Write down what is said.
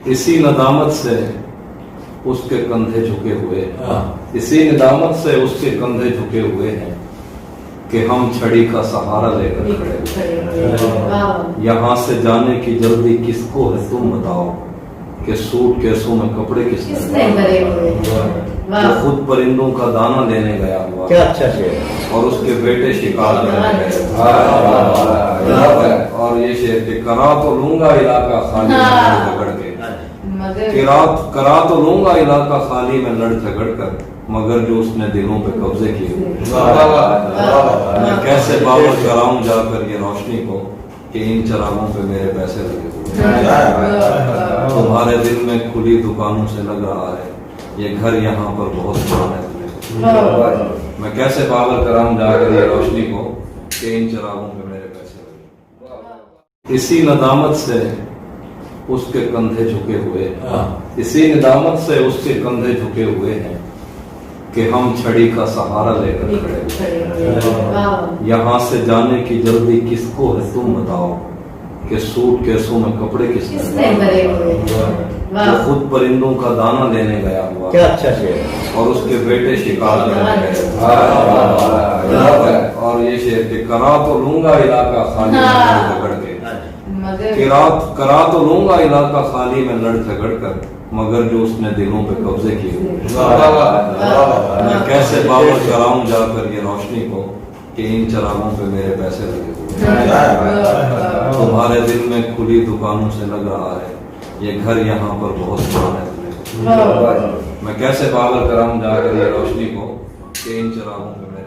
इसी नदामत से उसके कंधे झुके हुए हैं, इसी नदामत से उसके कंधे झुके हुए हैं कि हम छड़ी का सहारा लेकर खड़े। यहाँ से जाने की जल्दी किसको है तुम बताओ, कि सूट केसों में कपड़े किसने भरे हुए हैं। वो खुद परिंदों का दाना लेने गया हुआ, क्या अच्छा शेर। और उसके बेटे शिकार करने गए। और ये शेर के करा तो लूंगा इलाका खाली में झगड़ के, करा तो लूंगा इलाका खाली में लड़ झगड़ कर, मगर जो उसने दिलों पे कब्जे किए। मैं कैसे बावर कराऊं जाकर ये रोशनी को, कि इन चरागों पे मेरे पैसे लगे हुए। तुम्हारे दिल में खुली दुकानों से लग रहा है ये घर यहाँ पर बहुत पुराना है। मैं कैसे बावर कराऊं जाकर ये रोशनी को, कि इन चरागों पे मेरे पैसे लगे। इसी नदामत से उसके कंधे झुके हुए हैं, इसी नदामत से उसके कंधे झुके हुए हैं कि हम छड़ी का सहारा लेकर खड़े। यहाँ से जाने की जल्दी किसको है तुम बताओ, कि सूट केसों में कपड़े किसने भरे हुए हैं। वो खुद परिंदों का दाना लेने गया हुआ, क्या अच्छा शेर। और उसके बेटे शिकार करने गए। और ये शेर के करा तो लूंगा इलाका खाली में झगड़ के, करा तो लूंगा इलाका खाली में लड़ झगड़ कर, मगर जो उसने दिलों पे कब्जे किए। मैं कैसे बावर कराऊं जाकर ये रोशनी को, कि इन चरागों पे मेरे पैसे लगे हुए। तुम्हारे दिल में खुली दुकानों से लग रहा है ये घर यहाँ पर बहुत पुराना है। मैं कैसे बावर कराऊं जाकर ये रोशनी को, कि इन चरागों पे मेरे